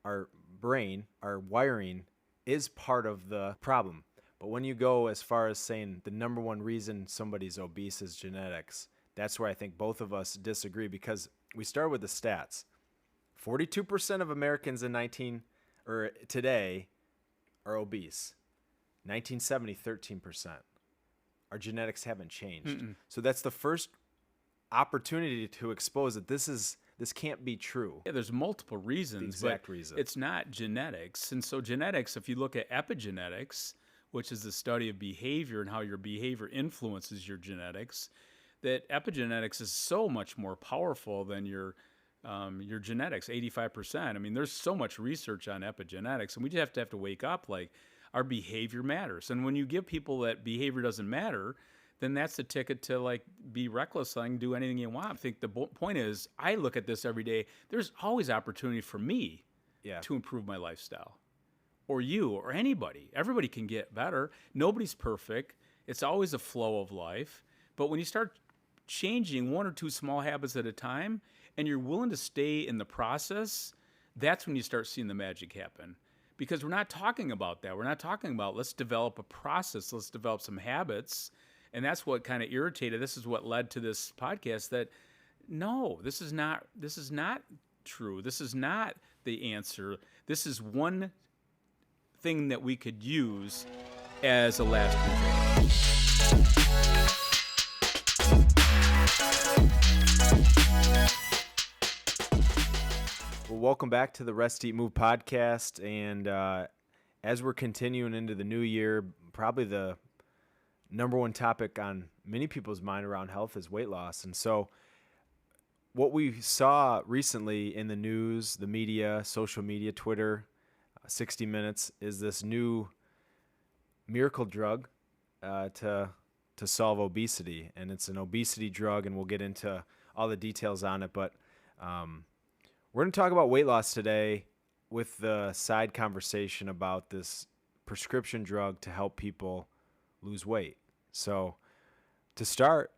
our brain, our wiring, is part of the problem. But when you go as far as saying the number one reason somebody's obese is genetics, that's where I think both of us disagree, because we start with the stats. 42% of Americans today are obese. 1970, 13%. Our genetics haven't changed. So that's the first opportunity to expose that this can't be true. Yeah, there's multiple reasons. The exact reason. It's not genetics. And so genetics, if you look at epigenetics, which is the study of behavior and how your behavior influences your genetics, that epigenetics is so much more powerful than your genetics, 85%. I mean, there's so much research on epigenetics, and we just have to wake up, like, our behavior matters. And when you give people that behavior doesn't matter, then that's the ticket to, like, be reckless and do anything you want. I think the point is, I look at this every day. There's always opportunity for me to improve my lifestyle, or you, or anybody. Everybody can get better. Nobody's perfect. It's always a flow of life. But when you start changing one or two small habits at a time, and you're willing to stay in the process, that's when you start seeing the magic happen. Because we're not talking about that. We're not talking about, let's develop a process, let's develop some habits. And that's what kind of irritated. This is what led to this podcast, that no, this is not true. This is not the answer. This is one thing that we could use as a last resort. Well, welcome back to the Rest, Eat, Move podcast. And as we're continuing into the new year, probably the number one topic on many people's mind around health is weight loss. And so what we saw recently in the news, the media, social media, Twitter, 60 Minutes, is this new miracle drug to solve obesity. And it's an obesity drug, and we'll get into all the details on it. But we're going to talk about weight loss today with the side conversation about this prescription drug to help people lose weight. So to start,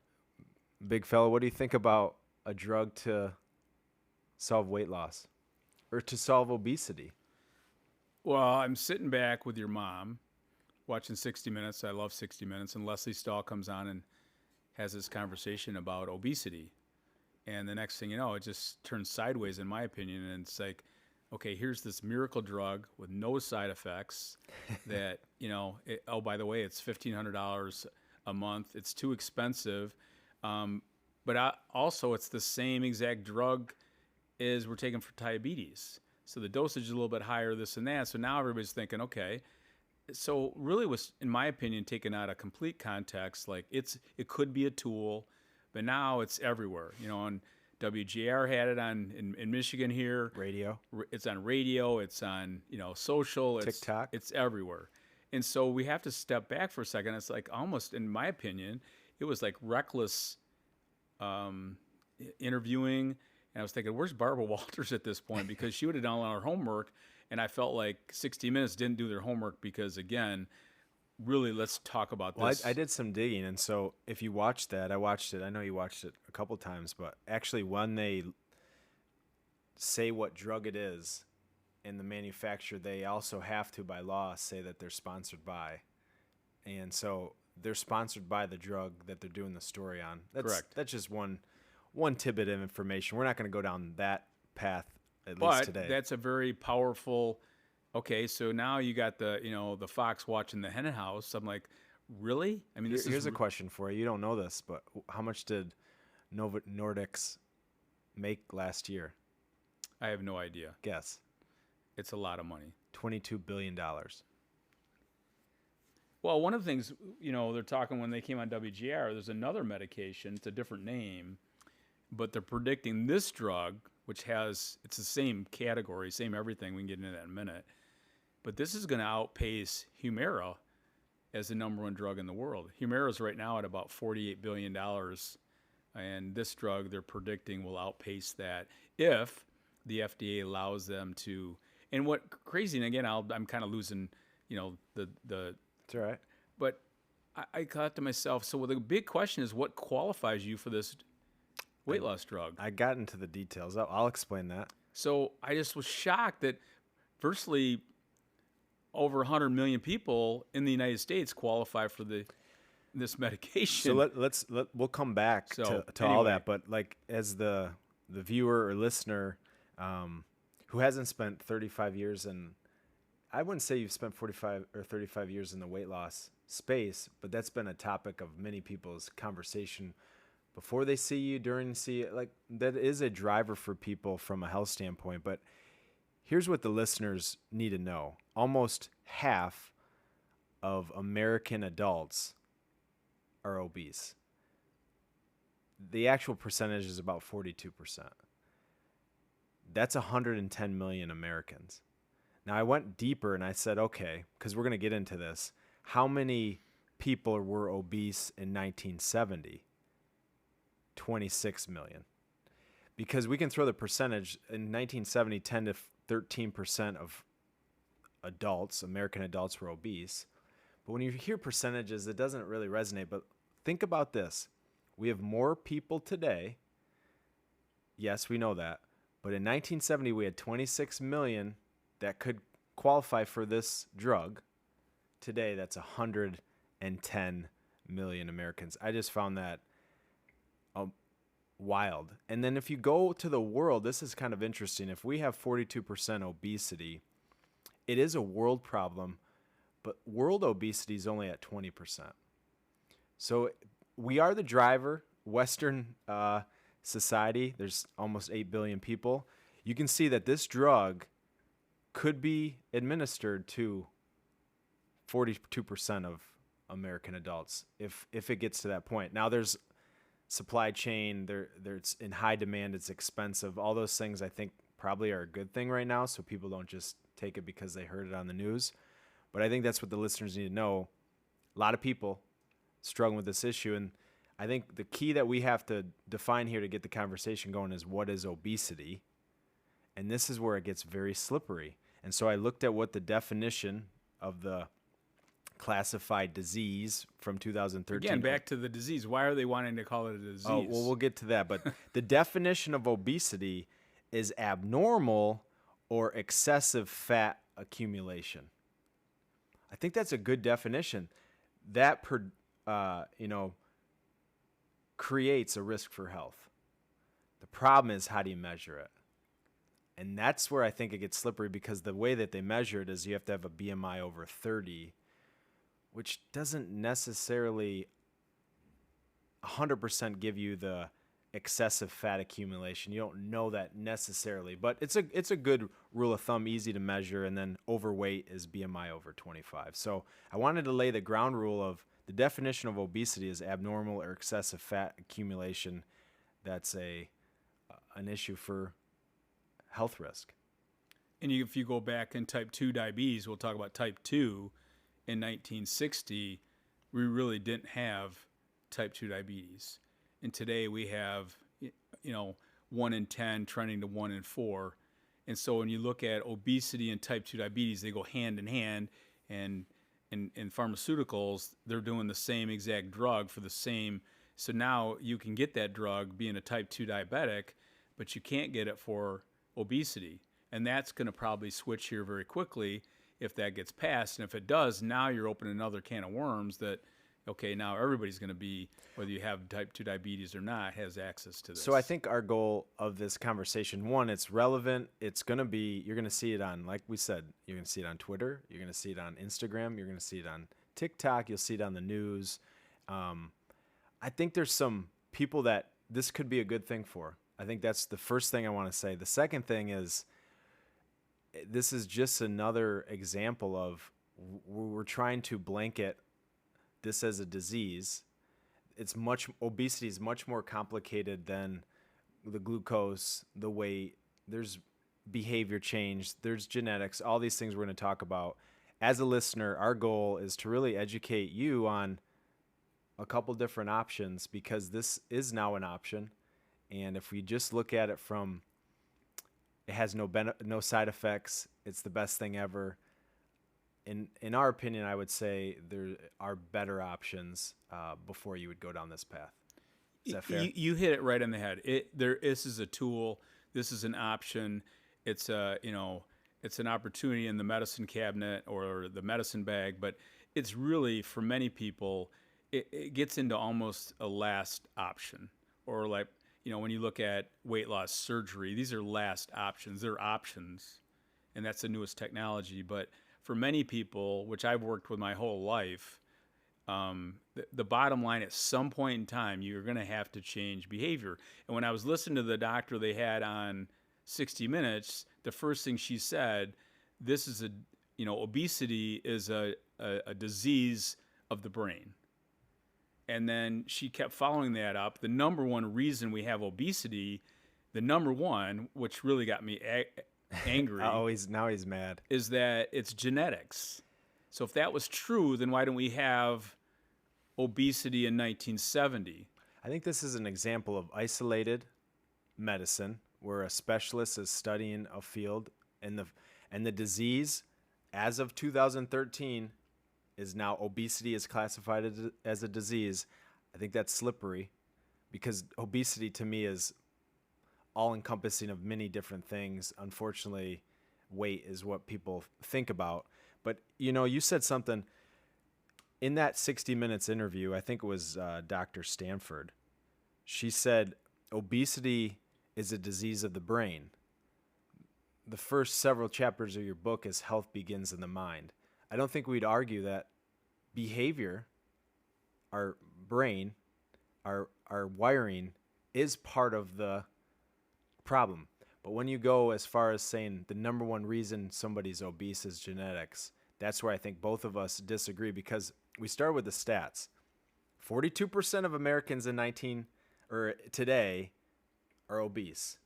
big fella, what do you think about a drug to solve weight loss or to solve obesity? Well, I'm sitting back with your mom watching 60 Minutes. I love 60 Minutes. And Leslie Stahl comes on and has this conversation about obesity. And the next thing you know, it just turns sideways, in my opinion. And it's like, okay, here's this miracle drug with no side effects that, by the way, it's $1,500 a month. It's too expensive. But also, it's the same exact drug as we're taking for diabetes. So the dosage is a little bit higher, this and that. So now everybody's thinking, okay. So really was, in my opinion, taken out of complete context. Like, it could be a tool, but now it's everywhere. And WGR had it on in Michigan here. Radio. It's on radio. It's on social. TikTok. It's everywhere. And so we have to step back for a second. It's like almost, in my opinion, it was like reckless interviewing. And I was thinking, where's Barbara Walters at this point? Because she would have done all our homework. And I felt like 60 Minutes didn't do their homework because, again, really, let's talk about this. I did some digging, and so if you watched that, I watched it. I know you watched it a couple times, but actually when they say what drug it is in the manufacturer, they also have to, by law, say that they're sponsored by. And so they're sponsored by the drug that they're doing the story on. Correct. That's just one tidbit of information. We're not going to go down that path, at least today. But that's a very powerful... Okay, so now you got the fox watching the hen house. I'm like, really? I mean, here's a question for you. You don't know this, but how much did Novo Nordisk make last year? I have no idea. Guess. It's a lot of money. $22 billion. Well, one of the things, they're talking when they came on WGR, there's another medication. It's a different name, but they're predicting this drug, which it's the same category, same everything. We can get into that in a minute. But this is going to outpace Humira as the number one drug in the world. Humira is right now at about $48 billion. And this drug, they're predicting, will outpace that if the FDA allows them to. And what crazy, and again, I'm kind of losing, the. It's all right. But I thought to myself, so the big question is, what qualifies you for this weight loss drug? I got into the details. I'll explain that. So I just was shocked that virtually over 100 million people in the United States qualify for this medication. So we'll come back So, to all anyway. that, but like as the viewer or listener who hasn't spent 35 years in, I wouldn't say you've spent 45 or 35 years in the weight loss space, but that's been a topic of many people's conversation before they see you, during see it. Like that is a driver for people from a health standpoint. But here's what the listeners need to know: almost half of American adults are obese. The actual percentage is about 42%. That's 110 million Americans. Now, I went deeper and I said, okay, because we're going to get into this. How many people were obese in 1970? 26 million. Because we can throw the percentage in 1970, 10 to 13% of adults, American adults, were obese. But when you hear percentages, it doesn't really resonate. But think about this. We have more people today. Yes, we know that. But in 1970, we had 26 million that could qualify for this drug. Today, that's 110 million Americans. I just found that wild. And then if you go to the world, this is kind of interesting. If we have 42% obesity, it is a world problem, but world obesity is only at 20%. So we are the driver. Western society, there's almost 8 billion people. You can see that this drug could be administered to 42% of American adults if it gets to that point. Now there's supply chain, there's in high demand, it's expensive. All those things I think probably are a good thing right now, so people don't just take it because they heard it on the news. But I think that's what the listeners need to know. A lot of people struggling with this issue, and I think the key that we have to define here to get the conversation going is what is obesity? And this is where it gets very slippery. And so I looked at what the definition of the classified disease from 2013. Again, back to the disease. Why are they wanting to call it a disease? Oh, well, we'll get to that. But the definition of obesity is abnormal or excessive fat accumulation. I think that's a good definition. That, creates a risk for health. The problem is, how do you measure it? And that's where I think it gets slippery, because the way that they measure it is you have to have a BMI over 30, which doesn't necessarily 100% give you the excessive fat accumulation. You don't know that necessarily, but it's a good rule of thumb, easy to measure. And then overweight is BMI over 25. So I wanted to lay the ground rule of the definition of obesity is abnormal or excessive fat accumulation. That's an issue for health risk. And if you go back in type 2 diabetes, we'll talk about type 2. In 1960, we really didn't have type 2 diabetes. And today we have, 1 in 10 trending to 1 in 4. And so when you look at obesity and type 2 diabetes, they go hand in hand. And in pharmaceuticals, they're doing the same exact drug for the same. So now you can get that drug being a type 2 diabetic, but you can't get it for obesity. And that's going to probably switch here very quickly if that gets passed. And if it does, now you're opening another can of worms that, okay, now everybody's going to be, whether you have type 2 diabetes or not, has access to this. So I think our goal of this conversation, one, it's relevant. It's going to be, you're going to see it on, like we said, you're going to see it on Twitter. You're going to see it on Instagram. You're going to see it on TikTok. You'll see it on the news. I think there's some people that this could be a good thing for. I think that's the first thing I want to say. The second thing is, this is just another example of we're trying to blanket this as a disease. Obesity is much more complicated than the glucose, the weight. There's behavior change, there's genetics, all these things we're going to talk about. As a listener, our goal is to really educate you on a couple different options, because this is now an option. And if we just look at it from, it has no side effects, it's the best thing ever. In our opinion, I would say there are better options before you would go down this path. Is that fair? You hit it right on the head. This is a tool. This is an option. It's it's an opportunity in the medicine cabinet or the medicine bag, but it's really, for many people, it gets into almost a last option. Or like, when you look at weight loss surgery, these are last options. They're options, and that's the newest technology. But for many people, which I've worked with my whole life, the bottom line, at some point in time, you're going to have to change behavior. And when I was listening to the doctor they had on 60 Minutes, the first thing she said, this is obesity is a disease of the brain. And then she kept following that up. The number one reason we have obesity, the number one, which really got me angry. Now he's mad. Is that it's genetics. So if that was true, then why don't we have obesity in 1970? I think this is an example of isolated medicine where a specialist is studying a field, and the disease, as of 2013, is now obesity is classified as a disease. I think that's slippery, because obesity to me is all-encompassing of many different things. Unfortunately, weight is what people think about. But, you said something in that 60 Minutes interview. I think it was Dr. Stanford. She said obesity is a disease of the brain. The first several chapters of your book is Health Begins in the Mind. I don't think we'd argue that behavior, our brain, our wiring is part of the problem. But when you go as far as saying the number one reason somebody's obese is genetics, that's where I think both of us disagree, because we start with the stats. 42% of Americans today are obese.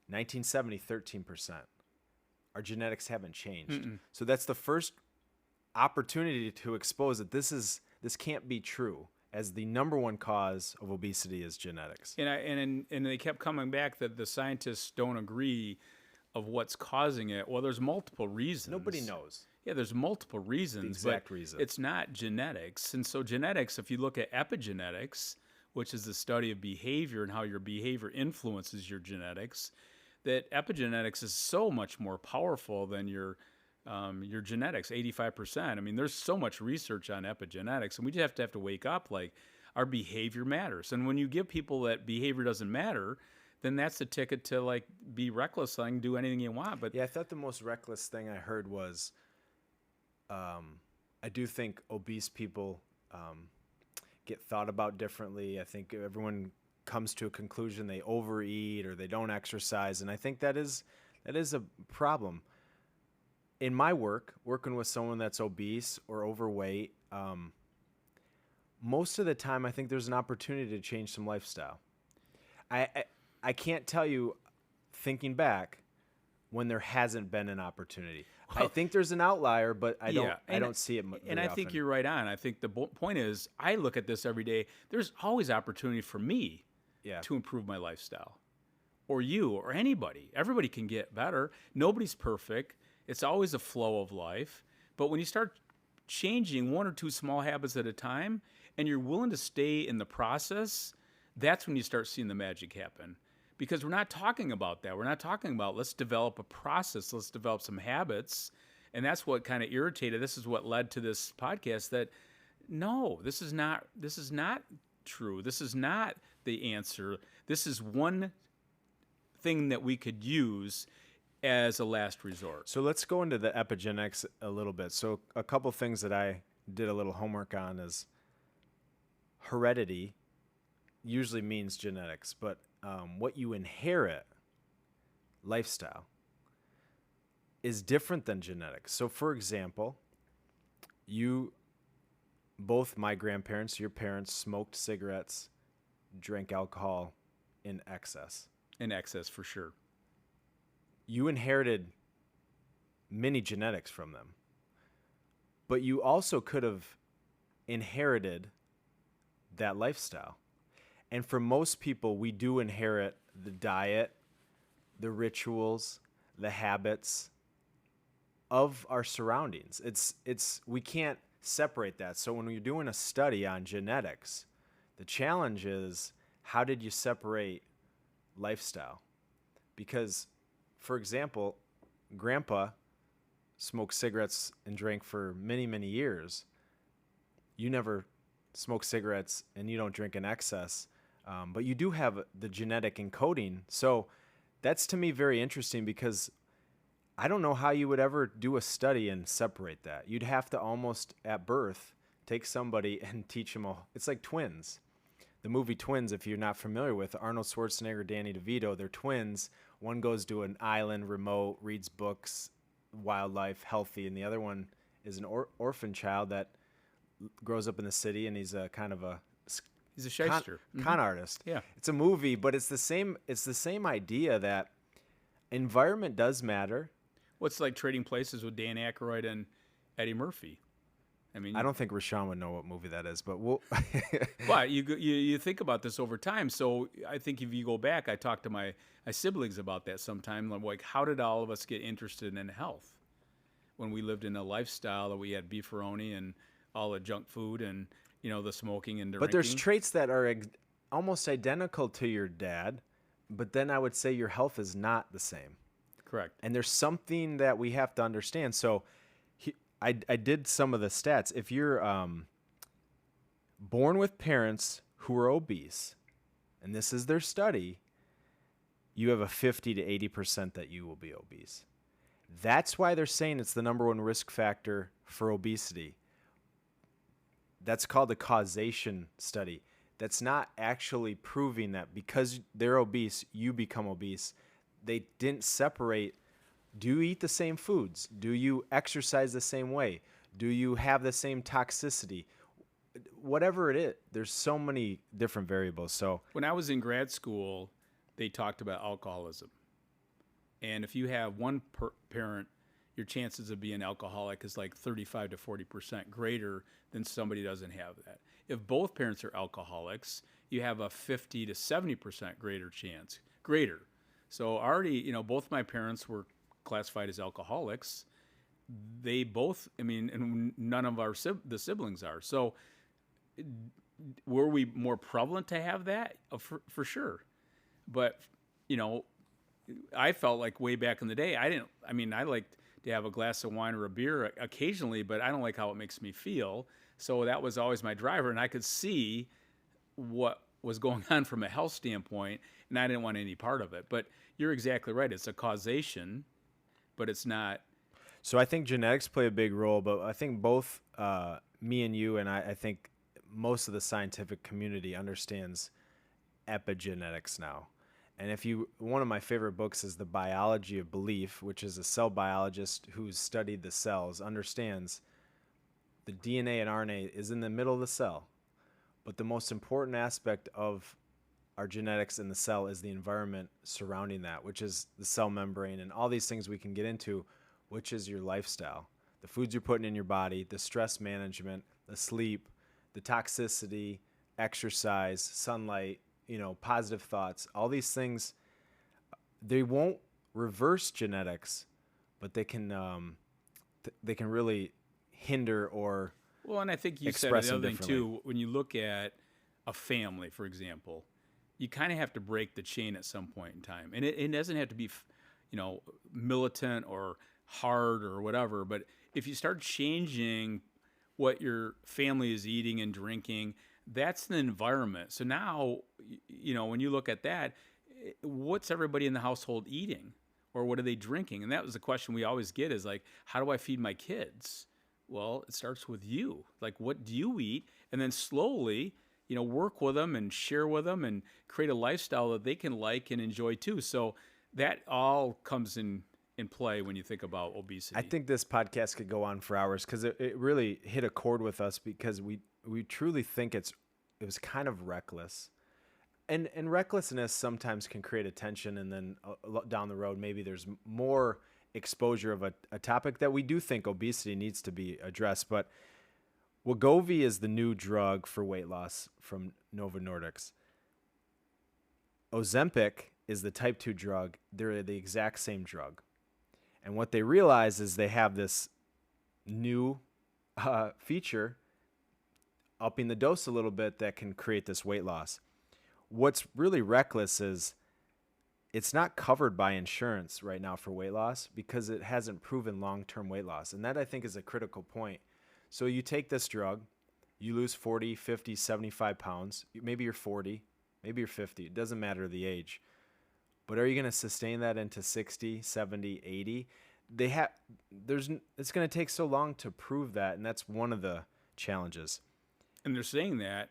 1970, 13%. Our genetics haven't changed. So that's the first opportunity to expose that this can't be true, as the number one cause of obesity is genetics. And they kept coming back that the scientists don't agree of what's causing it. Well, there's multiple reasons. Nobody knows. Yeah, there's multiple reasons. The exact reason. It's not genetics. And so genetics, if you look at epigenetics, which is the study of behavior and how your behavior influences your genetics, that epigenetics is so much more powerful than your genetics, 85%. I mean, there's so much research on epigenetics, and we just have to wake up, like, our behavior matters. And when you give people that behavior doesn't matter, then that's the ticket to, like, be reckless and do anything you want. But yeah, I thought the most reckless thing I heard was, I do think obese people get thought about differently. I think everyone comes to a conclusion they overeat or they don't exercise, and I think that is a problem. In my working with someone that's obese or overweight, most of the time I think there's an opportunity to change some lifestyle. I can't tell you, thinking back, when there hasn't been an opportunity. Well, I think there's an outlier, but I don't see it very And I think often. you're right on. I think the point is, I look at this every day. There's always opportunity for me to improve my lifestyle, or you, or anybody. Everybody can get better. Nobody's perfect. It's always a flow of life. But when you start changing one or two small habits at a time, and you're willing to stay in the process, that's when you start seeing the magic happen. Because we're not talking about that. We're not talking about, let's develop a process, let's develop some habits. And that's what kind of irritated. This is what led to this podcast, that no, this is not true. This is not the answer. This is one thing that we could use as a last resort. So let's go into the epigenetics a little bit. So a couple things that I did a little homework on is heredity usually means genetics, but what you inherit, lifestyle, is different than genetics. So for example, both my grandparents, your parents, smoked cigarettes, drank alcohol in excess. In excess, for sure. You inherited many genetics from them, but you also could have inherited that lifestyle. And for most people, we do inherit the diet, the rituals, the habits of our surroundings. We can't separate that. So when you're doing a study on genetics, the challenge is, how did you separate lifestyle? Because, for example, Grandpa smoked cigarettes and drank for many, many years, you never smoke cigarettes and you don't drink in excess, but you do have the genetic encoding. So that's to me very interesting because I don't know how you would ever do a study and separate that. You'd have to almost at birth take somebody and teach them it's like twins. The movie Twins, if you're not familiar with, Arnold Schwarzenegger, Danny DeVito, they're twins. One goes to an island, remote, reads books, wildlife, healthy, and the other one is an orphan child that grows up in the city, and he's a kind of a He's a shyster. con artist. Yeah. It's a movie, but it's the same idea that environment does matter. What's like Trading Places with Dan Aykroyd and Eddie Murphy? I mean, I don't think Rashawn would know what movie that is, but we'll. But you think about this over time. So I think if you go back, I talked to my siblings about that sometime. Like, how did all of us get interested in health when we lived in a lifestyle that we had beefaroni and all the junk food and the smoking and drinking? But there's traits that are almost identical to your dad, but then I would say your health is not the same. Correct. And there's something that we have to understand. So I did some of the stats. If you're born with parents who are obese, and this is their study, you have a 50 to 80% that you will be obese. That's why they're saying it's the number one risk factor for obesity. That's called a causation study. That's not actually proving that because they're obese, you become obese. They didn't separate. Do you eat the same foods? Do you exercise the same way? Do you have the same toxicity? Whatever it is, there's so many different variables. So when I was in grad school, they talked about alcoholism. And if you have one parent, your chances of being alcoholic is like 35 to 40% greater than somebody who doesn't have that. If both parents are alcoholics, you have a 50 to 70% greater chance. Greater. So already, both my parents were classified as alcoholics. They both, and none of the siblings are. So were we more prevalent to have that? For sure. But, I felt like way back in the day, I liked to have a glass of wine or a beer occasionally, but I don't like how it makes me feel. So that was always my driver, and I could see what was going on from a health standpoint, and I didn't want any part of it. But you're exactly right. It's a causation, but it's not. So I think genetics play a big role, but I think both me and you, and I think most of the scientific community understands epigenetics now. And one of my favorite books is The Biology of Belief, which is a cell biologist who's studied the cells, understands the DNA and RNA is in the middle of the cell. But the most important aspect of our genetics in the cell is the environment surrounding that, which is the cell membrane and all these things we can get into, which is your lifestyle. The foods you're putting in your body, the stress management, the sleep, the toxicity, exercise, sunlight, positive thoughts, all these things, they won't reverse genetics, but they can really hinder or well, and I think you said the other thing too. When you look at a family, for example, you kind of have to break the chain at some point in time, and it doesn't have to be, militant or hard or whatever. But if you start changing what your family is eating and drinking, that's the environment. So now, when you look at that, what's everybody in the household eating, or what are they drinking? And that was the question we always get is like, how do I feed my kids? Well, it starts with you. Like, what do you eat? And then slowly, work with them and share with them and create a lifestyle that they can like and enjoy too. So that all comes in play when you think about obesity. I think this podcast could go on for hours because it really hit a chord with us because we truly think it was kind of reckless. And recklessness sometimes can create attention, and then down the road, maybe there's more exposure of a topic that we do think obesity needs to be addressed. But Wegovy is the new drug for weight loss from Novo Nordisk. Ozempic is the type 2 drug. They're the exact same drug. And what they realize is they have this new feature, upping the dose a little bit, that can create this weight loss. What's really reckless is it's not covered by insurance right now for weight loss because it hasn't proven long-term weight loss. And that I think is a critical point. So you take this drug, you lose 40, 50, 75 pounds. Maybe you're 40, maybe you're 50. It doesn't matter the age. But are you going to sustain that into 60, 70, 80? It's going to take so long to prove that, and that's one of the challenges. And they're saying that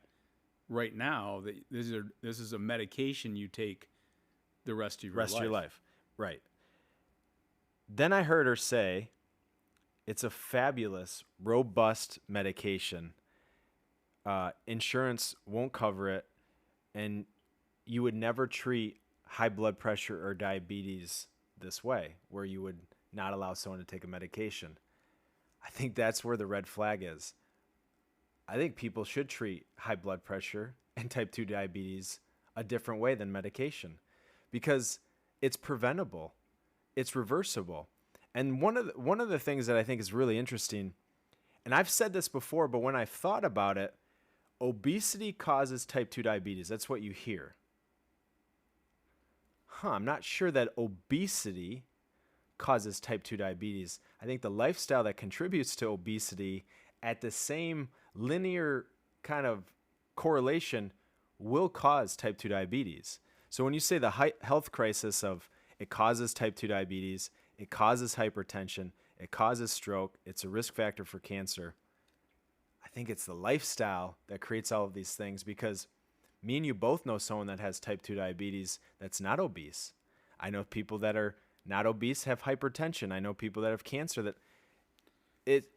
right now that this is a medication you take the rest of your life. Right. Then I heard her say it's a fabulous, robust medication. Insurance won't cover it, and you would never treat high blood pressure or diabetes this way, where you would not allow someone to take a medication. I think that's where the red flag is. I think people should treat high blood pressure and type 2 diabetes a different way than medication because it's preventable. It's reversible. And one of the things that I think is really interesting, and I've said this before, but when I thought about it, obesity causes type 2 diabetes. That's what you hear. I'm not sure that obesity causes type 2 diabetes. I think the lifestyle that contributes to obesity at the same linear kind of correlation will cause type 2 diabetes. So when you say the health crisis of it causes type 2 diabetes, it causes hypertension, it causes stroke, it's a risk factor for cancer, I think it's the lifestyle that creates all of these things because me and you both know someone that has type 2 diabetes that's not obese. I know people that are not obese have hypertension. I know people that have cancer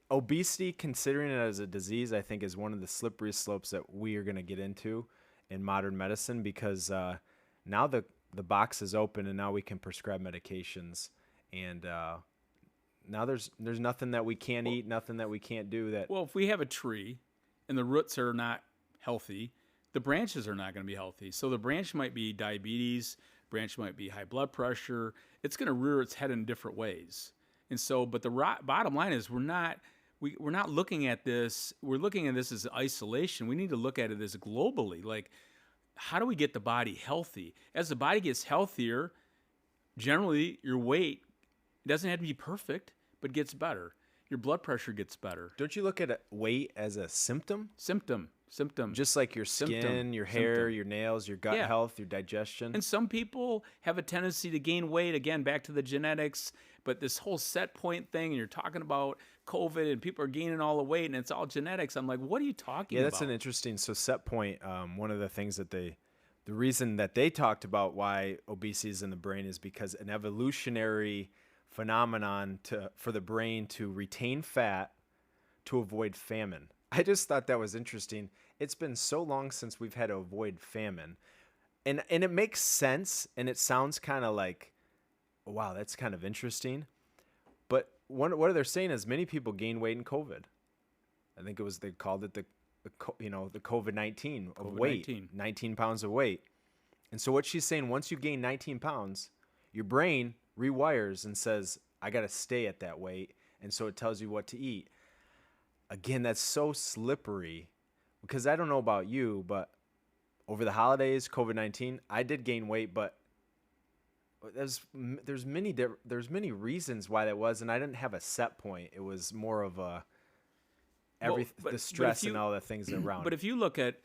obesity, considering it as a disease, I think is one of the slippery slopes that we are going to get into in modern medicine because now the box is open and now we can prescribe medications and now there's nothing that we can't eat, nothing that we can't do that. Well, if we have a tree and the roots are not healthy, the branches are not going to be healthy. So the branch might be diabetes, branch might be high blood pressure. It's going to rear its head in different ways. And so, but the bottom line is we're not looking at this. We're looking at this as isolation. We need to look at it as globally. Like, how do we get the body healthy? As the body gets healthier, generally your weight doesn't have to be perfect, but gets better. Your blood pressure gets better. Don't you look at weight as a symptom? Symptom. Just like your skin, your hair, your nails, your gut health, your digestion. And some people have a tendency to gain weight, again, back to the genetics, but this whole set point thing, and you're talking about COVID and people are gaining all the weight and it's all genetics. I'm like, what are you talking about? Yeah, that's an interesting, so set point, one of the things that the reason that they talked about why obesity is in the brain is because an evolutionary phenomenon for the brain to retain fat to avoid famine. I just thought that was interesting. It's been so long since we've had to avoid famine. And it makes sense, and it sounds kind of like, wow, that's kind of interesting. But what they're saying is many people gain weight in COVID. I think they called it the COVID-19 of weight, 19 pounds of weight. And so what she's saying, once you gain 19 pounds, your brain rewires and says, I got to stay at that weight. And so it tells you what to eat. Again, that's so slippery because I don't know about you, but over the holidays, COVID-19, I did gain weight, but there's many reasons why that was, and I didn't have a set point. It was more of the stress and all the things around. But if you look at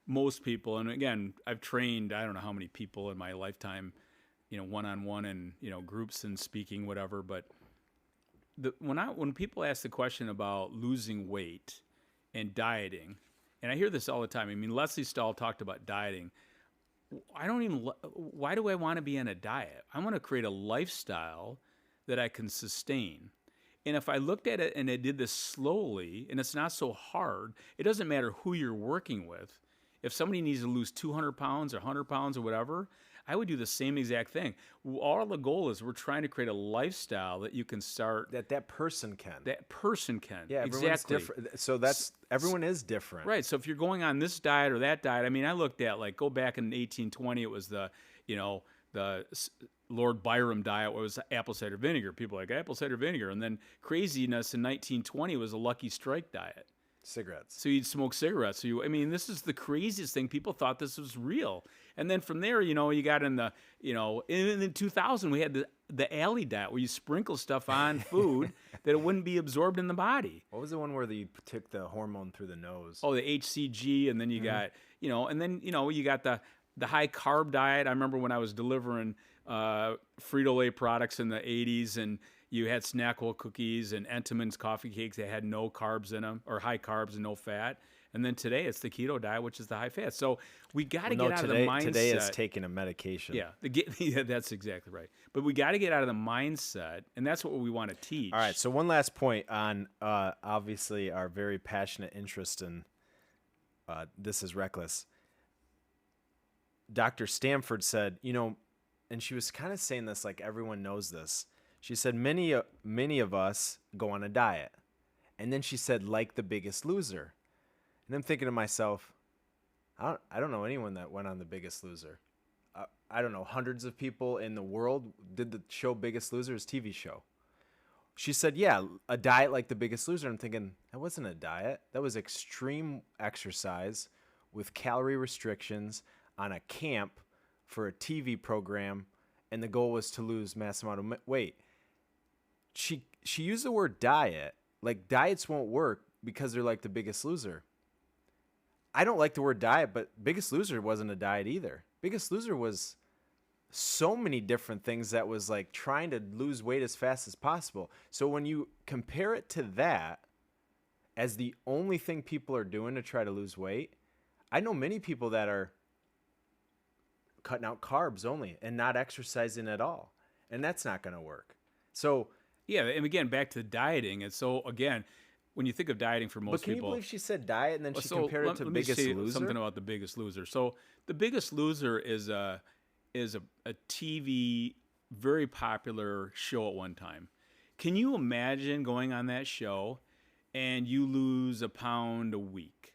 most people, and again, I've trained I don't know how many people in my lifetime, one-on-one and groups and speaking, whatever, but when people ask the question about losing weight and dieting, and I hear this all the time. I mean, Leslie Stahl talked about dieting. Why do I want to be on a diet? I want to create a lifestyle that I can sustain. And if I looked at it and I did this slowly, and it's not so hard, it doesn't matter who you're working with. If somebody needs to lose 200 pounds or 100 pounds or whatever, I would do the same exact thing. All the goal is we're trying to create a lifestyle that you can start. That person can. That person can. Yeah, exactly. Different. So everyone is different. Right. So if you're going on this diet or that diet, I mean, I looked at go back in 1820, it was the Lord Byron diet, where it was apple cider vinegar. People were like apple cider vinegar. And then craziness in 1920 was a Lucky Strike diet. Cigarettes. So you'd smoke cigarettes. This is the craziest thing. People thought this was real. And then from there, you got in the, in 2000, we had the alley diet where you sprinkle stuff on food that it wouldn't be absorbed in the body. What was the one where you took the hormone through the nose? Oh, the HCG, and then you got, and then, you got the high carb diet. I remember when I was delivering Frito-Lay products in the 80s, and you had Snackwell cookies and Entenmann's coffee cakes that had no carbs in them, or high carbs and no fat. And then today it's the keto diet, which is the high fat. So we got to get out of the mindset. Today is taking a medication. Yeah, yeah, that's exactly right. But we got to get out of the mindset, and that's what we want to teach. All right, so one last point on obviously our very passionate interest in This Is Reckless. Dr. Stanford said, and she was kind of saying this like everyone knows this. She said, many of us go on a diet. And then she said, like The Biggest Loser. And I'm thinking to myself, I don't know anyone that went on The Biggest Loser. I don't know, hundreds of people in the world did the show Biggest Loser's TV show. She said, yeah, a diet like The Biggest Loser. I'm thinking, that wasn't a diet. That was extreme exercise with calorie restrictions on a camp for a TV program, and the goal was to lose mass amount of weight. She used the word diet. Like, diets won't work because they're like The Biggest Loser. I don't like the word diet, but Biggest Loser wasn't a diet either. Biggest Loser was so many different things that was like trying to lose weight as fast as possible. So when you compare it to that as the only thing people are doing to try to lose weight, I know many people that are cutting out carbs only and not exercising at all. And that's not going to work. So yeah, and again, back to dieting. And so again, when you think of dieting for most people, but can you believe she said diet and then she compared it to Biggest Loser? Something about The Biggest Loser. So The Biggest Loser is a TV very popular show at one time. Can you imagine going on that show and you lose a pound a week?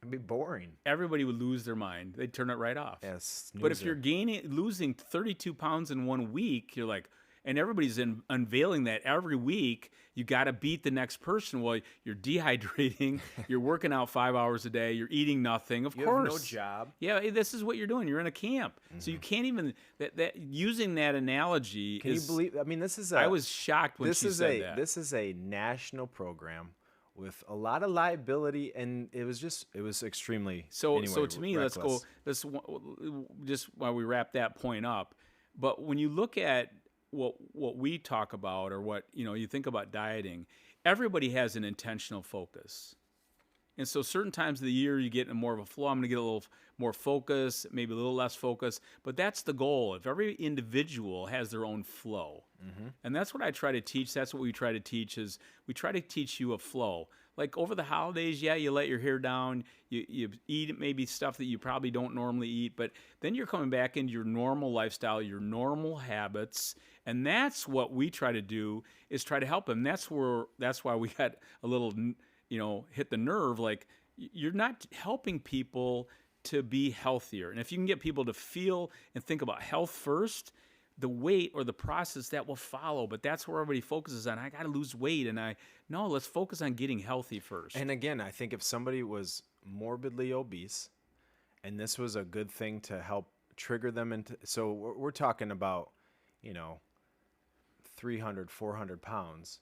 It'd be boring. Everybody would lose their mind. They'd turn it right off. Yes. But if you're losing 32 pounds in 1 week, you're like, and everybody's unveiling that every week. You got to beat the next person. Well, you're dehydrating. You're working out 5 hours a day. You're eating nothing. Of course, you have no job. Yeah, this is what you're doing. You're in a camp, so you can't even that using that analogy. Can you believe? I mean, this is. I was shocked when she said that. This is a national program with a lot of liability, and it was extremely. So to me, reckless. Let's go. Just while we wrap that point up, but when you look at what we talk about, or what you think about dieting, everybody has an intentional focus. And so certain times of the year you get in more of a flow. I'm going to get a little more focus, maybe a little less focus, but that's the goal. If every individual has their own flow, and that's what I try to teach. That's what we try to teach. Is we try to teach you a flow. Like over the holidays, yeah, you let your hair down, you eat maybe stuff that you probably don't normally eat, but then you're coming back into your normal lifestyle, your normal habits, and that's what we try to do, is try to help them. That's why we got a little, hit the nerve. Like, you're not helping people to be healthier. And if you can get people to feel and think about health first, the weight or the process that will follow. But that's where everybody focuses on. I got to lose weight. And let's focus on getting healthy first. And again, I think if somebody was morbidly obese and this was a good thing to help trigger them into, so we're talking about, 300, 400 pounds.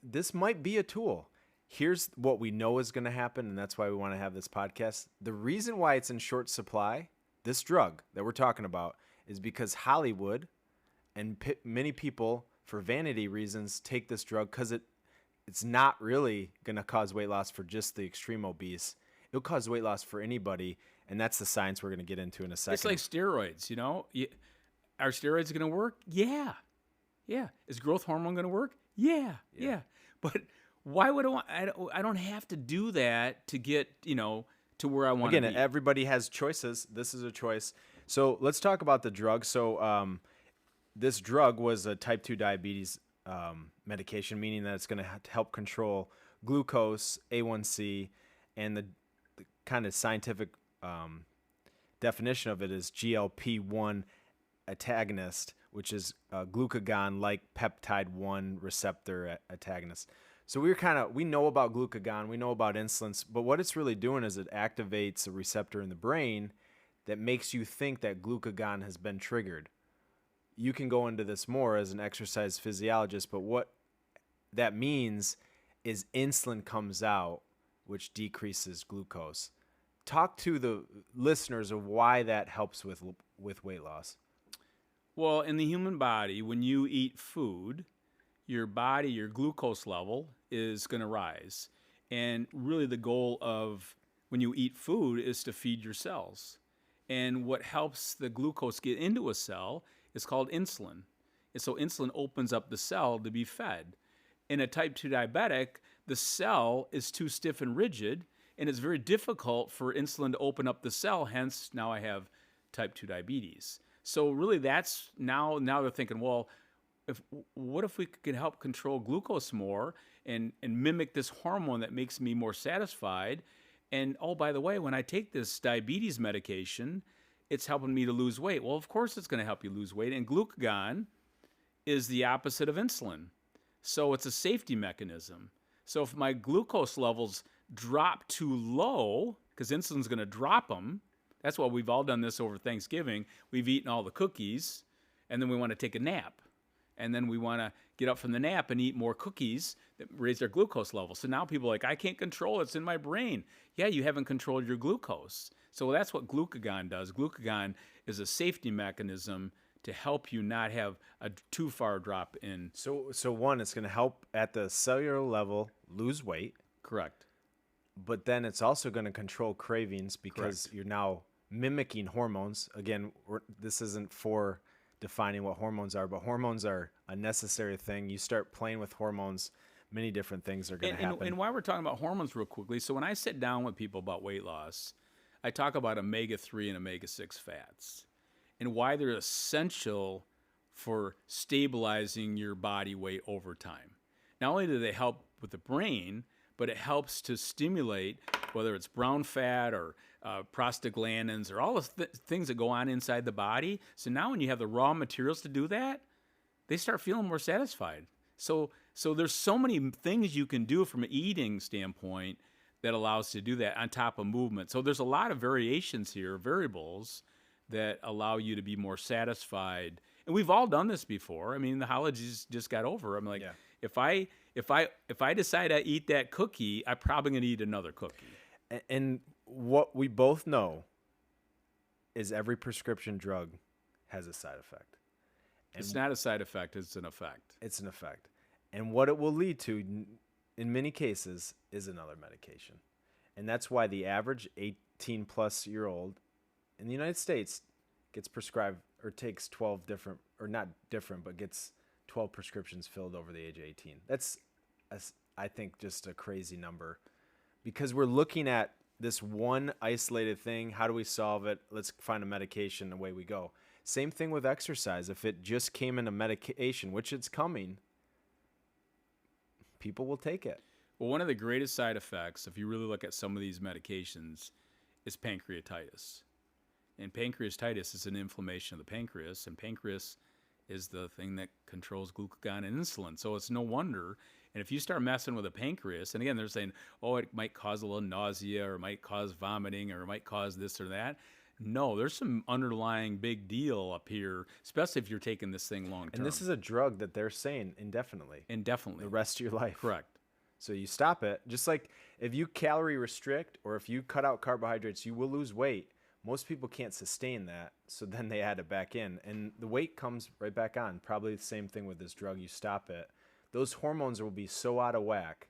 This might be a tool. Here's what we know is going to happen, and that's why we want to have this podcast. The reason why it's in short supply, this drug that we're talking about, is because Hollywood and many people, for vanity reasons, take this drug because it's not really going to cause weight loss for just the extreme obese. It'll cause weight loss for anybody, and that's the science we're going to get into in a second. It's like steroids, Are steroids going to work? Yeah. Yeah. Is growth hormone going to work? Yeah. But why would I don't have to do that to get, to where I want to be. Again, everybody has choices. This is a choice. So let's talk about the drug. So this drug was a type 2 diabetes medication, meaning that it's going to help control glucose, A1C, and the kind of scientific definition of it is GLP-1 antagonist, which is glucagon-like peptide-1 receptor antagonist. So we know about glucagon, we know about insulin, but what it's really doing is it activates a receptor in the brain that makes you think that glucagon has been triggered. You can go into this more as an exercise physiologist, but what that means is insulin comes out, which decreases glucose. Talk to the listeners of why that helps with weight loss. Well, in the human body, when you eat food, your glucose level is going to rise. And really the goal of when you eat food is to feed your cells. And what helps the glucose get into a cell is called insulin. And so insulin opens up the cell to be fed. In a type 2 diabetic, the cell is too stiff and rigid, and it's very difficult for insulin to open up the cell. Hence, now I have type 2 diabetes. So really that's now they're thinking, well, what if we could help control glucose more and mimic this hormone that makes me more satisfied? And oh, by the way, when I take this diabetes medication, it's helping me to lose weight. Well, of course it's going to help you lose weight. And glucagon is the opposite of insulin. So it's a safety mechanism. So if my glucose levels drop too low, because insulin's going to drop them, that's why we've all done this over Thanksgiving. We've eaten all the cookies, and then we want to take a nap. And then we want to get up from the nap and eat more cookies that raise their glucose level. So now people are like, I can't control it. It's in my brain. Yeah, you haven't controlled your glucose. So that's what glucagon does. Glucagon is a safety mechanism to help you not have a too far drop in. So one, it's going to help at the cellular level lose weight. Correct. But then it's also going to control cravings because Correct. You're now mimicking hormones. Again, this isn't for defining what hormones are, but hormones are a necessary thing. You start playing with hormones, many different things are going to happen. And while we're talking about hormones real quickly, so when I sit down with people about weight loss, I talk about omega-3 and omega-6 fats and why they're essential for stabilizing your body weight over time. Not only do they help with the brain, but it helps to stimulate, whether it's brown fat or prostaglandins or all the things that go on inside the body. So now when you have the raw materials to do that, they start feeling more satisfied. So there's so many things you can do from an eating standpoint that allows to do that on top of movement. So there's a lot of variations here, variables that allow you to be more satisfied. And we've all done this before. I mean, the holidays just got over. I'm like, if I decide I eat that cookie, I'm probably going to eat another cookie. And what we both know is every prescription drug has a side effect. And it's not a side effect, it's an effect. It's an effect. And what it will lead to, in many cases, is another medication. And that's why the average 18-plus-year-old in the United States gets prescribed or takes 12 different, or not different, but gets 12 prescriptions filled over the age of 18. That's, I think, just a crazy number. Because we're looking at this one isolated thing. How do we solve it? Let's find a medication, away we go. Same thing with exercise. If it just came in a medication, which it's coming, people will take it. Well, one of the greatest side effects, if you really look at some of these medications, is pancreatitis. And pancreatitis is an inflammation of the pancreas, and pancreas is the thing that controls glucagon and insulin. So it's no wonder. And if you start messing with the pancreas, and again, they're saying, oh, it might cause a little nausea, or it might cause vomiting, or it might cause this or that. No, there's some underlying big deal up here, especially if you're taking this thing long term. And this is a drug that they're saying indefinitely. Indefinitely. The rest of your life. Correct. So you stop it. Just like if you calorie restrict or if you cut out carbohydrates, you will lose weight. Most people can't sustain that, so then they add it back in. And the weight comes right back on. Probably the same thing with this drug. You stop it. Those hormones will be so out of whack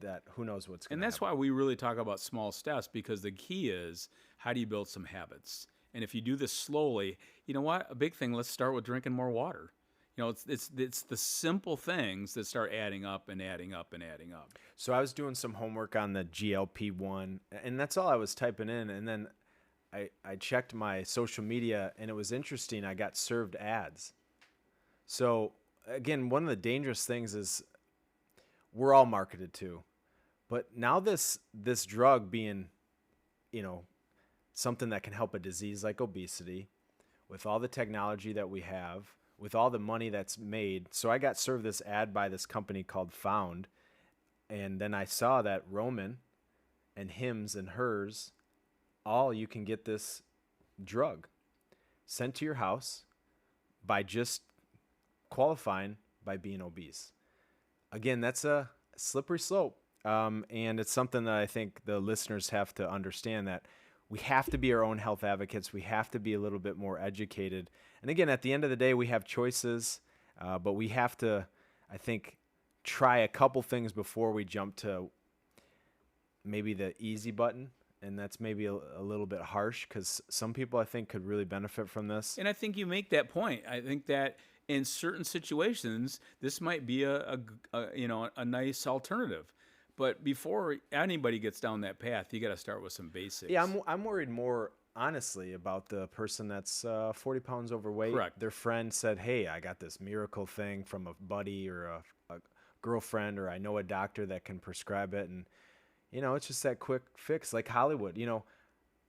that who knows what's going to happen. And that's why we really talk about small steps, because the key is, how do you build some habits? And if you do this slowly, you know what? A big thing, let's start with drinking more water. You know, it's the simple things that start adding up and adding up and adding up. So I was doing some homework on the GLP-1, and that's all I was typing in. And then I checked my social media, and it was interesting. I got served ads. So, again, one of the dangerous things is we're all marketed to. But now this drug being, something that can help a disease like obesity, with all the technology that we have, with all the money that's made. So I got served this ad by this company called Found, and then I saw that Roman and Hims and Hers, all you can get this drug sent to your house by just qualifying by being obese. Again, that's a slippery slope. And it's something that I think the listeners have to understand, that we have to be our own health advocates. We have to be a little bit more educated. And again, at the end of the day, we have choices, but we have to, I think, try a couple things before we jump to maybe the easy button. And that's maybe a little bit harsh, because some people, I think, could really benefit from this. And I think you make that point. I think that in certain situations, this might be a nice alternative. But before anybody gets down that path, you got to start with some basics. Yeah, I'm worried more, honestly, about the person that's 40 pounds overweight. Correct. Their friend said, hey, I got this miracle thing from a buddy or a girlfriend, or I know a doctor that can prescribe it. And, it's just that quick fix, like Hollywood.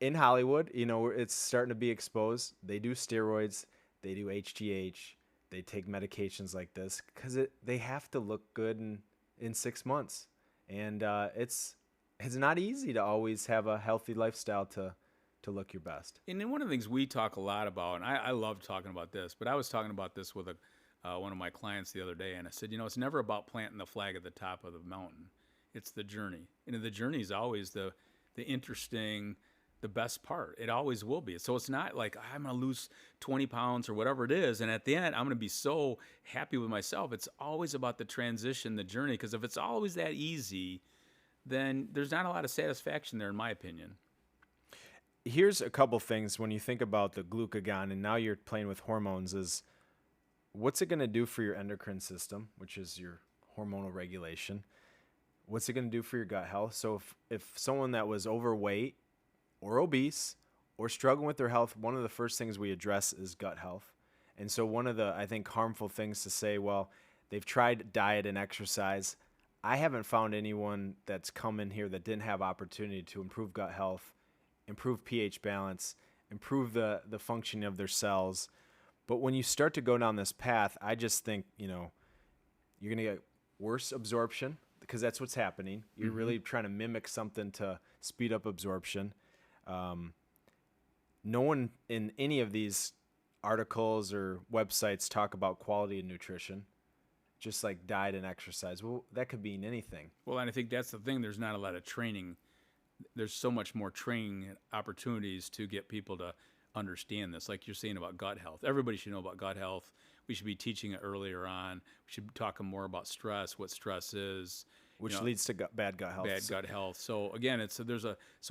In Hollywood, it's starting to be exposed. They do steroids. They do HGH. They take medications like this because they have to look good in 6 months. And it's not easy to always have a healthy lifestyle to look your best. And then one of the things we talk a lot about, and I love talking about this, but I was talking about this with one of my clients the other day, and I said, it's never about planting the flag at the top of the mountain. It's the journey. And the journey is always the interesting, the best part. It always will be. So it's not like I'm going to lose 20 pounds or whatever it is, and at the end, I'm going to be so happy with myself. It's always about the transition, the journey, because if it's always that easy, then there's not a lot of satisfaction there, in my opinion. Here's a couple things when you think about the glucagon, and now you're playing with hormones, is what's it going to do for your endocrine system, which is your hormonal regulation? What's it going to do for your gut health? So if someone that was overweight or obese or struggling with their health, one of the first things we address is gut health. And so one of the, I think, harmful things to say, well, they've tried diet and exercise. I haven't found anyone that's come in here that didn't have opportunity to improve gut health, improve pH balance, improve the functioning of their cells. But when you start to go down this path, I just think, you're going to get worse absorption, because that's what's happening. You're really trying to mimic something to speed up absorption. No one in any of these articles or websites talk about quality of nutrition, just like diet and exercise. Well, that could mean anything. Well, and I think that's the thing. There's not a lot of training. There's so much more training opportunities to get people to understand this. Like you're saying about gut health. Everybody should know about gut health. We should be teaching it earlier on. We should be talking more about stress, what stress is. Which leads to bad gut health. Bad gut health. So again, so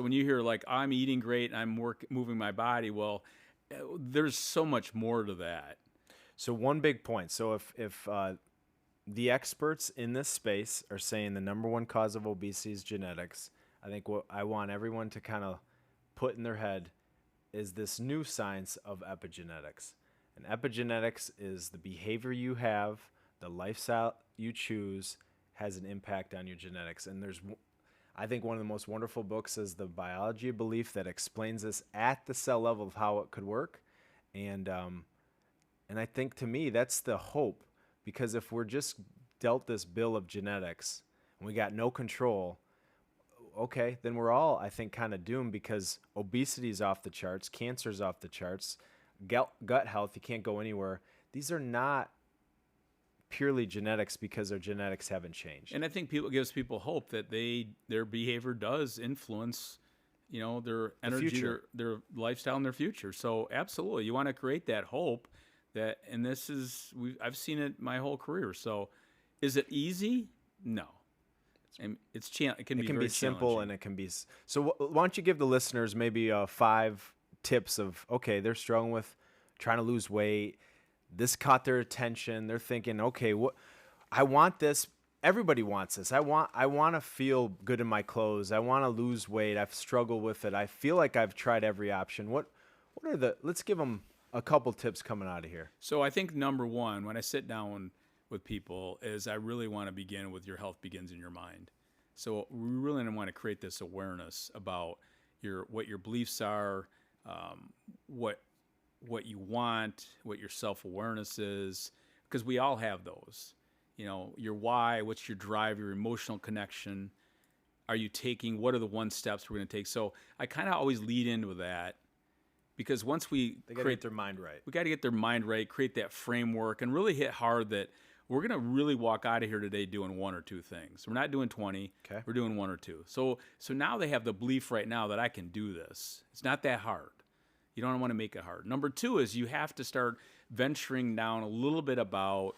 when you hear like I'm eating great and I'm moving my body, well, there's so much more to that. So one big point. So if the experts in this space are saying the number one cause of obesity is genetics, I think what I want everyone to kind of put in their head is this new science of epigenetics. And epigenetics is the behavior you have, the lifestyle you choose, has an impact on your genetics. And I think one of the most wonderful books is The Biology of Belief, that explains this at the cell level of how it could work. And I think, to me, that's the hope, because if we're just dealt this bill of genetics and we got no control, okay, then we're all, I think, kind of doomed, because obesity is off the charts, cancer is off the charts, gut health, you can't go anywhere. These are not purely genetics, because their genetics haven't changed. And I think it gives people hope that their behavior does influence, their energy, their lifestyle, and their future. So absolutely, you want to create that hope that, and I've seen it my whole career. So is it easy? No. And it can be simple, and it can be. So why don't you give the listeners maybe 5 tips of, okay, they're struggling with trying to lose weight. This caught their attention. They're thinking, okay, I want this. Everybody wants this. I want to feel good in my clothes. I want to lose weight. I've struggled with it. I feel like I've tried every option. Let's give them a couple tips coming out of here. So I think number one, when I sit down with people, is I really want to begin with your health begins in your mind. So we really want to create this awareness about what your beliefs are, what you want, what your self-awareness is, because we all have those. Your why, what's your drive, your emotional connection. What are the 1 steps we're going to take? So I kind of always lead into that because once we They got to get their mind right. we got to get their mind right, create that framework, and really hit hard that we're going to really walk out of here today doing one or two things. We're not doing 20. Okay. We're doing one or two. So now they have the belief right now that I can do this. It's not that hard. You don't want to make it hard. Number two is you have to start venturing down a little bit about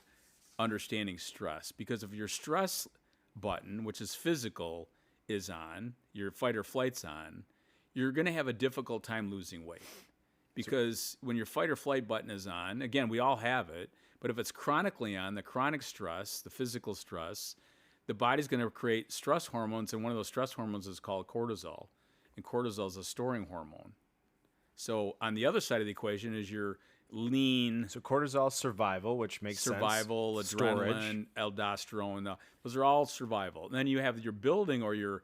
understanding stress, because if your stress button, which is physical, is on, your fight or flight's on, you're going to have a difficult time losing weight. Because when your fight or flight button is on, again, we all have it, but if it's chronically on, the chronic stress, the physical stress, the body's going to create stress hormones, and one of those stress hormones is called cortisol. And cortisol is a storing hormone. So on the other side of the equation is your lean. So cortisol, survival, which makes survival, sense. Adrenaline, aldosterone. Those are all survival. And then you have your building or your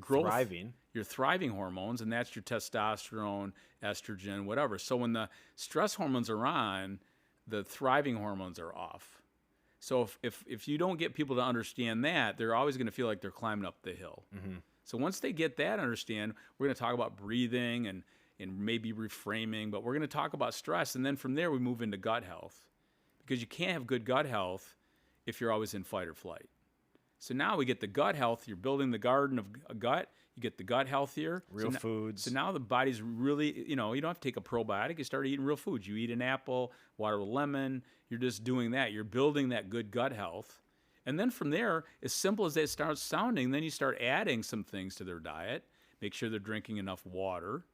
growth, your thriving hormones, and that's your testosterone, estrogen, whatever. So when the stress hormones are on, the thriving hormones are off. So if you don't get people to understand that, they're always going to feel like they're climbing up the hill. Mm-hmm. So once they get that, understand, we're going to talk about breathing and maybe reframing, but we're going to talk about stress. And then from there, we move into gut health, because you can't have good gut health if you're always in fight or flight. So now we get the gut health. You're building the garden of a gut. You get the gut healthier. Real foods. So now the body's really, you don't have to take a probiotic. You start eating real foods. You eat an apple, water with lemon. You're just doing that. You're building that good gut health. And then from there, as simple as that starts sounding, then you start adding some things to their diet. Make sure they're drinking enough water.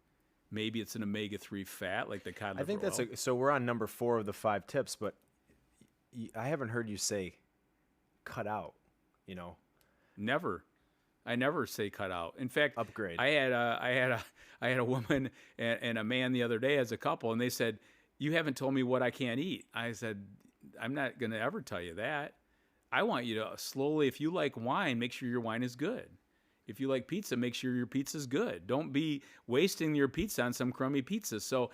Maybe it's an omega-3 fat like the cod liver I think that's oil. so we're on number 4 of the 5 tips, but I haven't heard you say cut out, Never. I never say cut out. In fact, upgrade. I had a woman and a man the other day as a couple, and they said, "You haven't told me what I can't eat." I said, "I'm not going to ever tell you that. I want you to slowly, if you like wine, make sure your wine is good. If you like pizza, make sure your pizza's good. Don't be wasting your pizza on some crummy pizza." So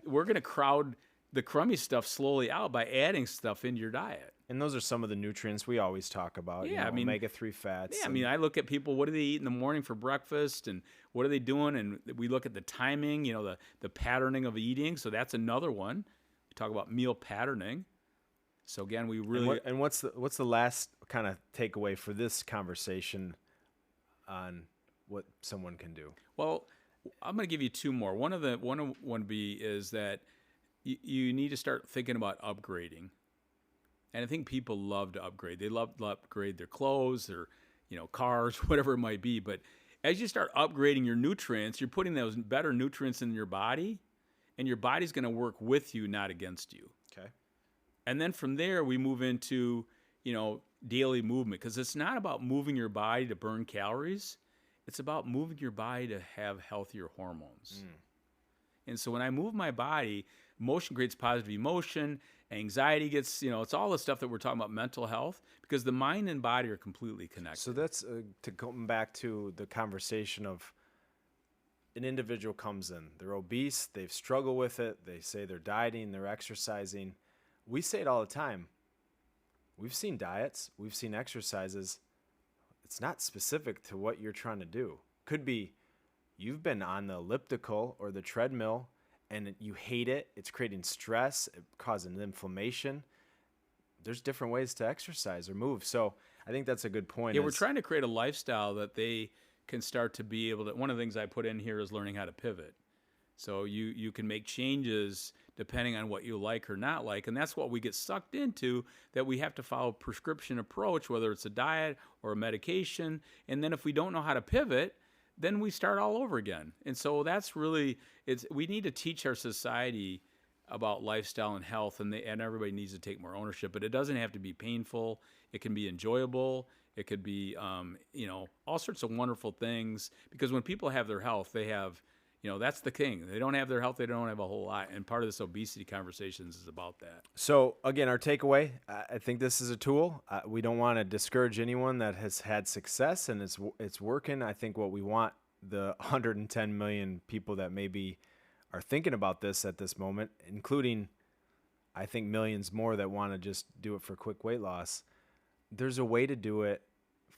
we're going to crowd the crummy stuff slowly out by adding stuff into your diet. And those are some of the nutrients we always talk about. Yeah, omega-3 fats. Yeah, I look at people, what do they eat in the morning for breakfast, and what are they doing? And we look at the timing, the patterning of eating. So that's another one. We talk about meal patterning. So again, we really and what's the last kind of takeaway for this conversation on what someone can do? Well, I'm going to give you two more. One B is that you need to start thinking about upgrading. And I think people love to upgrade. They love to upgrade their clothes, their cars, whatever it might be. But as you start upgrading your nutrients, you're putting those better nutrients in your body, and your body's going to work with you, not against you. Okay. And then from there, we move into, daily movement, because it's not about moving your body to burn calories. It's about moving your body to have healthier hormones. And so when I move my body, motion creates positive emotion, anxiety gets, it's all the stuff that we're talking about, mental health, because the mind and body are completely connected. So that's to come back to the conversation of an individual comes in, they're obese, they've struggled with it, they say they're dieting, they're exercising. We say it all the time. We've seen diets, we've seen exercises. It's not specific to what you're trying to do. Could be you've been on the elliptical or the treadmill and you hate it. It's creating stress, it causing inflammation. There's different ways to exercise or move. So I think that's a good point. Yeah, we're trying to create a lifestyle that they can start to be able to. One of the things I put in here is learning how to pivot. So you can make changes depending on what you like or not like. And that's what we get sucked into, that we have to follow a prescription approach, whether it's a diet or a medication. And then if we don't know how to pivot, then we start all over again. And so that's really, we need to teach our society about lifestyle and health, and everybody needs to take more ownership. But it doesn't have to be painful. It can be enjoyable. It could be, all sorts of wonderful things. Because when people have their health, they have, that's the king. They don't have their health, they don't have a whole lot. And part of this obesity conversations is about that. So again, our takeaway, I think this is a tool. We don't want to discourage anyone that has had success and it's working. I think what we want, the 110 million people that maybe are thinking about this at this moment, including, I think, millions more that want to just do it for quick weight loss. There's a way to do it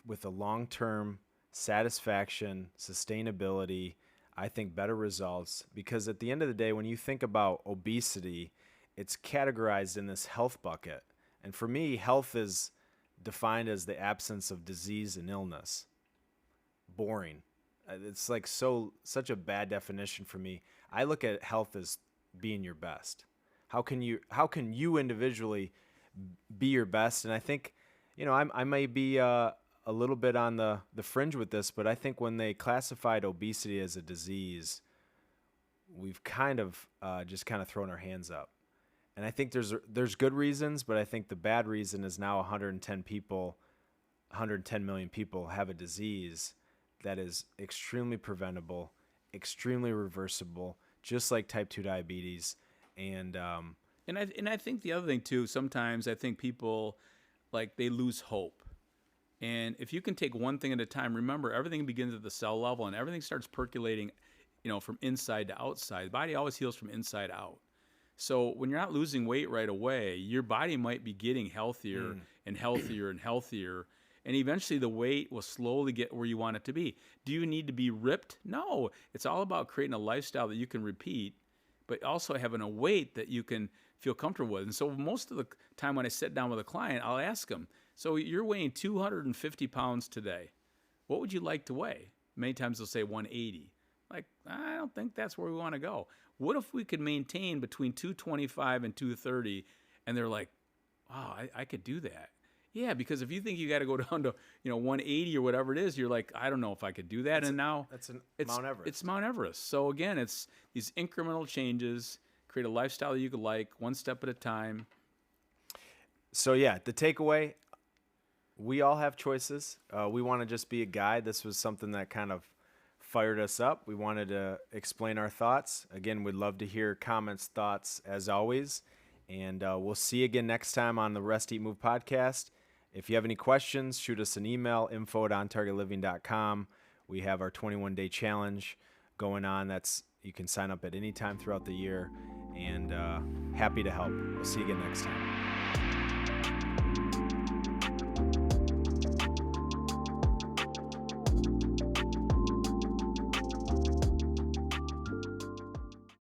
with a long-term satisfaction, sustainability. I think better results, because at the end of the day, when you think about obesity, it's categorized in this health bucket. And for me, health is defined as the absence of disease and illness. Boring. It's like such a bad definition for me. I look at health as being your best. How can you individually be your best? And I think, I may be a little bit on the fringe with this, but I think when they classified obesity as a disease, we've kind of just kind of thrown our hands up. And I think there's good reasons, but I think the bad reason is now 110 million people have a disease that is extremely preventable, extremely reversible, just like type 2 diabetes. And And I think the other thing too, sometimes I think people like they lose hope. And if you can take one thing at a time, remember everything begins at the cell level and everything starts percolating, from inside to outside. The body always heals from inside out. So when you're not losing weight right away, your body might be getting healthier and healthier and healthier. And eventually the weight will slowly get where you want it to be. Do you need to be ripped? No. It's all about creating a lifestyle that you can repeat, but also having a weight that you can feel comfortable with. And so most of the time when I sit down with a client, I'll ask them, so you're weighing 250 pounds today. What would you like to weigh? Many times they'll say 180. Like, I don't think that's where we want to go. What if we could maintain between 225 and 230? And they're like, wow, I could do that. Yeah, because if you think you got to go down to 180 or whatever it is, you're like, I don't know if I could do that. That's Mount Everest. It's Mount Everest. So again, it's these incremental changes, create a lifestyle you could like, one step at a time. So yeah, the takeaway, we all have choices. We want to just be a guide. This was something that kind of fired us up. We wanted to explain our thoughts. Again, we'd love to hear comments, thoughts, as always. And we'll see you again next time on the Rest, Eat, Move podcast. If you have any questions, shoot us an email, info@ontargetliving.com. We have our 21-day challenge going on. You can sign up at any time throughout the year. And happy to help. We'll see you again next time.